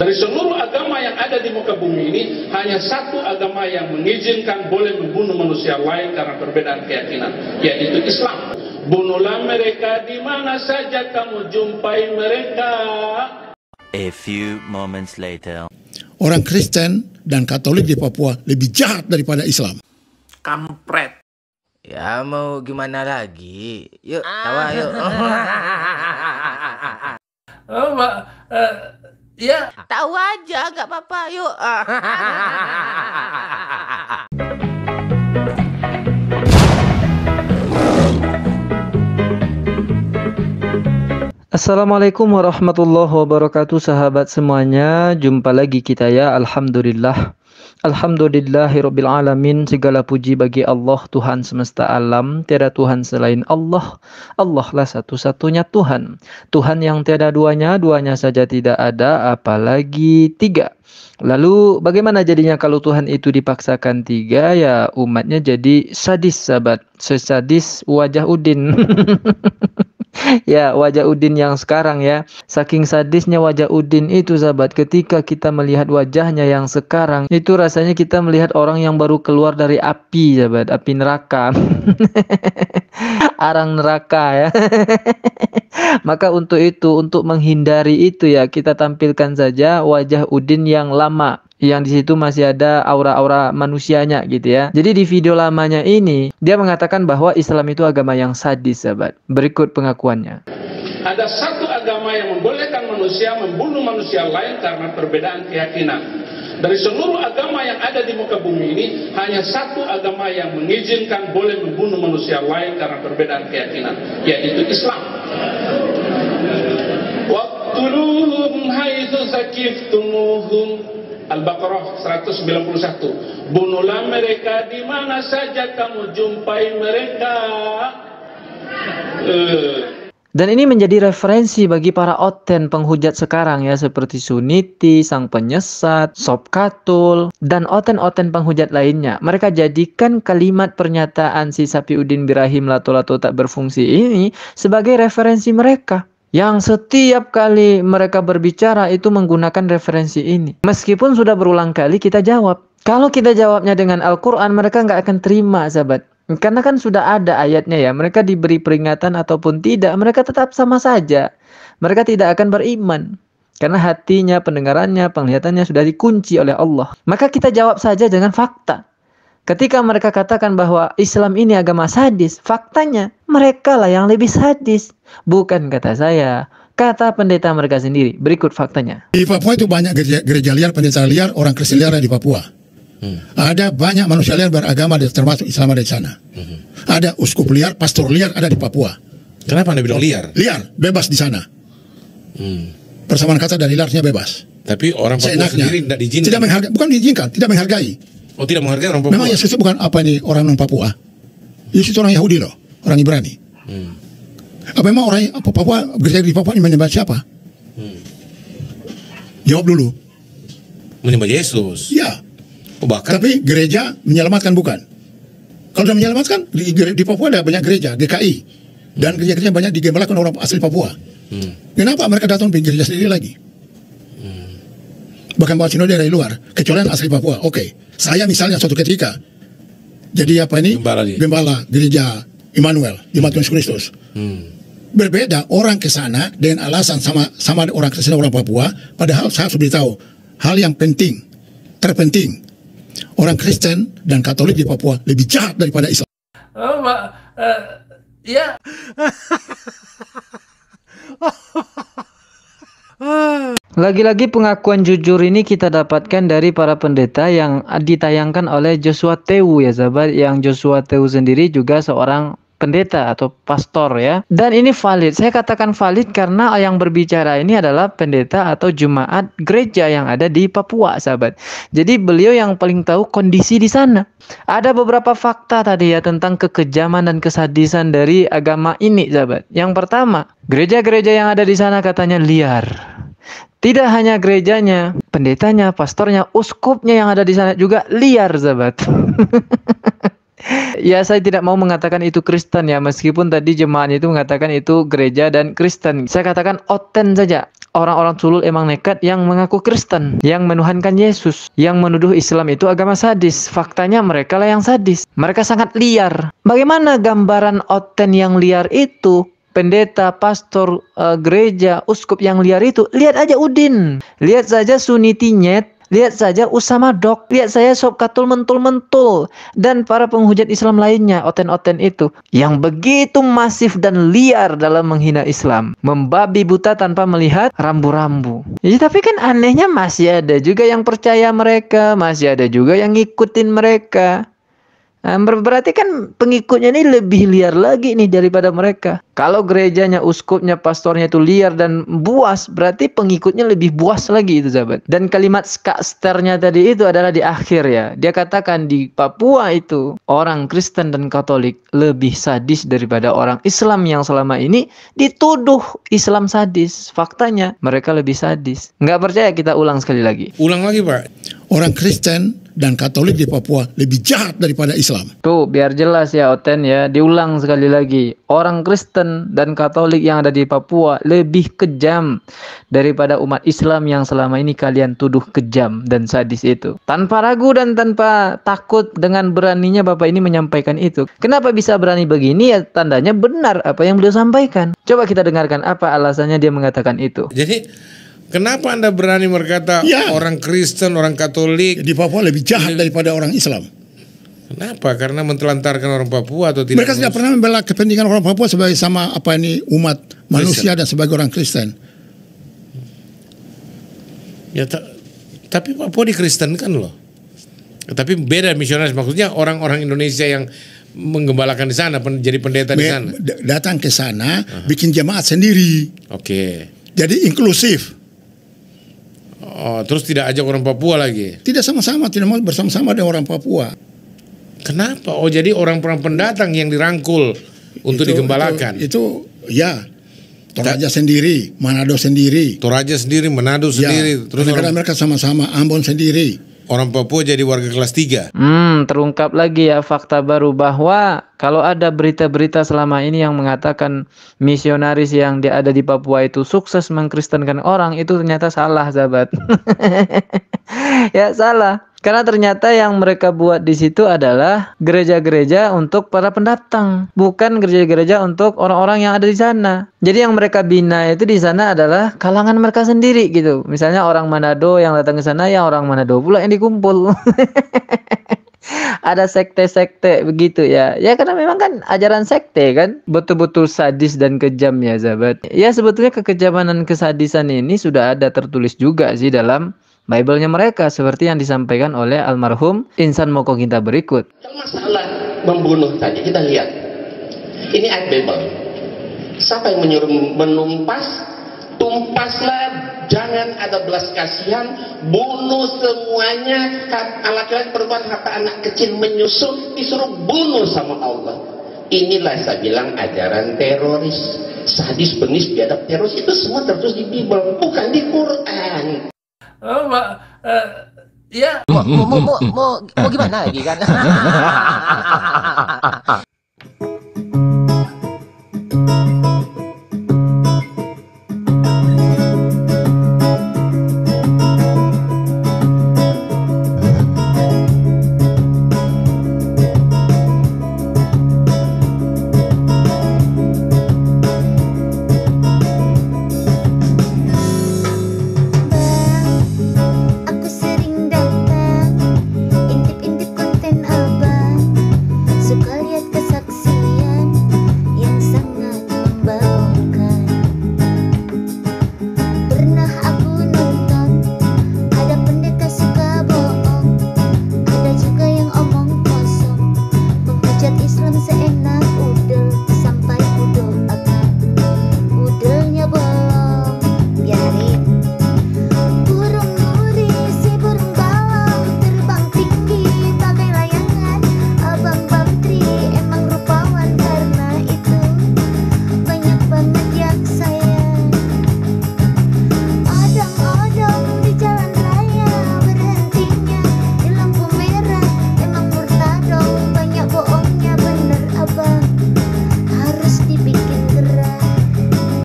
Dari seluruh agama yang ada di muka bumi ini, hanya satu agama yang mengizinkan boleh membunuh manusia lain karena perbedaan keyakinan, yaitu Islam. Bunuhlah mereka di mana saja kamu jumpai mereka. A few moments later. Orang Kristen dan Katolik di Papua lebih jahat daripada Islam. Kampret. Ya mau gimana lagi? Yuk, tawa yuk. Ya, tahu aja, gak apa-apa. Yuk. Assalamualaikum warahmatullahi wabarakatuh, sahabat semuanya. Jumpa lagi kita ya. Alhamdulillah. Alhamdulillahirabbil alamin. Segala puji bagi Allah, Tuhan semesta alam. Tiada Tuhan selain Allah. Allah lah satu-satunya Tuhan. Tuhan yang tiada duanya, duanya saja tidak ada, apalagi tiga. Lalu bagaimana jadinya kalau Tuhan itu dipaksakan tiga? Ya umatnya jadi sadis, sahabat. Sesadis wajah Udin. Ya, wajah Udin yang sekarang ya. Saking sadisnya wajah Udin itu, sahabat, ketika kita melihat wajahnya yang sekarang, itu rasanya kita melihat orang yang baru keluar dari api, sahabat, api neraka. Arang neraka ya. Maka untuk itu, untuk menghindari itu ya, kita tampilkan saja wajah Udin yang lama, yang di situ masih ada aura-aura manusianya gitu ya. Jadi di video lamanya ini dia mengatakan bahwa Islam itu agama yang sadis, sahabat. Berikut pengakuannya. Ada satu agama yang membolehkan manusia membunuh manusia lain karena perbedaan keyakinan. Dari seluruh agama yang ada di muka bumi ini, hanya satu agama yang mengizinkan boleh membunuh manusia lain karena perbedaan keyakinan, yaitu Islam. Waqtuluhum haitsu saqiftumuhum. Al-Baqarah 191. Bunuhlah mereka di mana saja kamu jumpai mereka. Dan ini menjadi referensi bagi para oten penghujat sekarang ya, seperti Suniti, Sang Penyesat, Sob Katul, dan oten-oten penghujat lainnya. Mereka jadikan kalimat pernyataan si Sapiuddin Birahim Lato-Lato tak berfungsi ini sebagai referensi mereka. Yang setiap kali mereka berbicara itu menggunakan referensi ini. Meskipun sudah berulang kali kita jawab. Kalau kita jawabnya dengan Al-Quran, mereka nggak akan terima, sahabat. Karena kan sudah ada ayatnya ya. Mereka diberi peringatan ataupun tidak, mereka tetap sama saja. Mereka tidak akan beriman. Karena hatinya, pendengarannya, penglihatannya sudah dikunci oleh Allah. Maka kita jawab saja dengan fakta. Ketika mereka katakan bahwa Islam ini agama sadis, faktanya mereka lah yang lebih sadis. Bukan kata saya, kata pendeta mereka sendiri. Berikut faktanya. Di Papua itu banyak gereja liar, pendeta liar, orang Kristen liar di Papua. Ada banyak manusia liar beragama, termasuk Islam ada di sana. Ada uskup liar, pastor liar ada di Papua. Kenapa Anda bilang liar? Liar, bebas di sana. Persamaan kata dari liarnya bebas. Tapi orang Papua seenaknya sendiri tidak diizinkan. Tidak menghargai, bukan diizinkan, tidak menghargai. Oh, tidak menghargai orang Papua. Memang Yesus itu bukan apa ini orang non Papua. Yesus itu orang Yahudi loh, orang Ibrani. Apa memang orang Papua, gereja di Papua ini menyembah siapa? Jawab dulu. Menyembah Yesus. Ya. Oh, bahkan. Tapi gereja menyelamatkan bukan. Kalau sudah menyelamatkan, di Papua ada banyak gereja, GKI. Dan gereja-gereja banyak digembalakan orang asli Papua. Kenapa mereka datang ke gereja sendiri lagi? Bahkan bawa sinode dari luar, kecuali asli Papua. Oke. Saya misalnya suatu ketika jadi apa ini? Gembala gereja Immanuel, Jemaat Yesus Kristus. Berbeda orang ke sana dengan alasan sama orang Kristen orang Papua, padahal saya sudah beritahu hal yang penting, terpenting. Orang Kristen dan Katolik di Papua lebih jahat daripada Islam. Ya. Lagi-lagi pengakuan jujur ini kita dapatkan dari para pendeta yang ditayangkan oleh Joshua Tewu ya, sahabat. Yang Joshua Tewu sendiri juga seorang pendeta atau pastor ya. Dan ini valid. Saya katakan valid karena yang berbicara ini adalah pendeta atau jemaat gereja yang ada di Papua, sahabat. Jadi beliau yang paling tahu kondisi di sana. Ada beberapa fakta tadi ya tentang kekejaman dan kesadisan dari agama ini, sahabat. Yang pertama, gereja-gereja yang ada di sana katanya liar. Tidak hanya gerejanya, pendetanya, pastornya, uskupnya yang ada di sana juga liar, sahabat. Ya, saya tidak mau mengatakan itu Kristen ya, meskipun tadi jemaahnya itu mengatakan itu gereja dan Kristen. Saya katakan oten saja. Orang-orang culul emang nekat yang mengaku Kristen, yang menuhankan Yesus, yang menuduh Islam itu agama sadis. Faktanya mereka lah yang sadis. Mereka sangat liar. Bagaimana gambaran oten yang liar itu? Pendeta, pastor, gereja, uskup yang liar itu. Lihat aja Udin. Lihat saja Suniti Nyet. Lihat saja Usama Dok, lihat saya Sob Katul mentul-mentul, dan para penghujat Islam lainnya, oten-oten itu, yang begitu masif dan liar dalam menghina Islam, membabi buta tanpa melihat rambu-rambu. Ya, tapi kan anehnya masih ada juga yang percaya mereka, masih ada juga yang ngikutin mereka. Nah, berarti kan pengikutnya ini lebih liar lagi nih daripada mereka. Kalau gerejanya, uskupnya, pastornya itu liar dan buas, berarti pengikutnya lebih buas lagi itu, sahabat. Dan kalimat skaksternya tadi itu adalah di akhir ya. Dia katakan di Papua itu orang Kristen dan Katolik lebih sadis daripada orang Islam yang selama ini dituduh Islam sadis. Faktanya mereka lebih sadis. Nggak percaya, kita ulang sekali lagi. Ulang lagi, Pak. Orang Kristen dan Katolik di Papua lebih jahat daripada Islam. Tuh, biar jelas ya Oten ya, diulang sekali lagi. Orang Kristen dan Katolik yang ada di Papua lebih kejam daripada umat Islam yang selama ini kalian tuduh kejam dan sadis itu. Tanpa ragu dan tanpa takut, dengan beraninya Bapak ini menyampaikan itu. Kenapa bisa berani begini? Ya tandanya benar apa yang beliau sampaikan. Coba kita dengarkan apa alasannya dia mengatakan itu. Jadi kenapa Anda berani berkata orang Kristen, orang Katolik di Papua lebih jahat daripada orang Islam? Kenapa? Karena mentelantarkan orang Papua atau tidak? Mereka tidak pernah membela kepentingan orang Papua sebagai sama apa ini umat manusia dan sebagai orang Kristen. Ya, tapi Papua dikristenkan loh. Tapi beda misionaris, maksudnya orang-orang Indonesia yang menggembalakan di sana, jadi pendeta di sana. Datang ke sana, bikin jemaat sendiri. Oke. Jadi inklusif. Oh, terus tidak ajak orang Papua lagi? Tidak sama-sama, tidak mau bersama-sama dengan orang Papua. Kenapa? Oh, jadi orang-orang pendatang yang dirangkul untuk digembalakan. Itu ya. Toraja sendiri, Manado sendiri. Toraja sendiri, Manado sendiri. Terus mereka sama-sama, Ambon sendiri. Orang Papua jadi warga kelas 3. Terungkap lagi ya fakta baru bahwa kalau ada berita-berita selama ini yang mengatakan misionaris yang ada di Papua itu sukses mengkristenkan orang, itu ternyata salah, sahabat. Ya salah. Karena ternyata yang mereka buat di situ adalah gereja-gereja untuk para pendatang, bukan gereja-gereja untuk orang-orang yang ada di sana. Jadi yang mereka bina itu di sana adalah kalangan mereka sendiri gitu. Misalnya orang Manado yang datang ke sana, ya orang Manado pula yang dikumpul. Ada sekte-sekte begitu ya. Ya karena memang kan ajaran sekte kan betul-betul sadis dan kejam ya, sahabat. Ya sebetulnya kekejaman dan kesadisan ini sudah ada tertulis juga sih dalam Bible-nya mereka, seperti yang disampaikan oleh almarhum Insan Moko Ginta berikut. Masalah membunuh saja kita lihat. Ini ayat Bible. Siapa yang menyuruh menumpas? Tumpaslah, jangan ada belas kasihan, bunuh semuanya. Laki-laki, perempuan, harta anak kecil menyusul, disuruh bunuh sama Allah. Inilah saya bilang ajaran teroris, sadis, bengis, biadab, teroris itu semua tertulis di Bible, bukan di Quran. Oh, ya mau gimana lagi kan?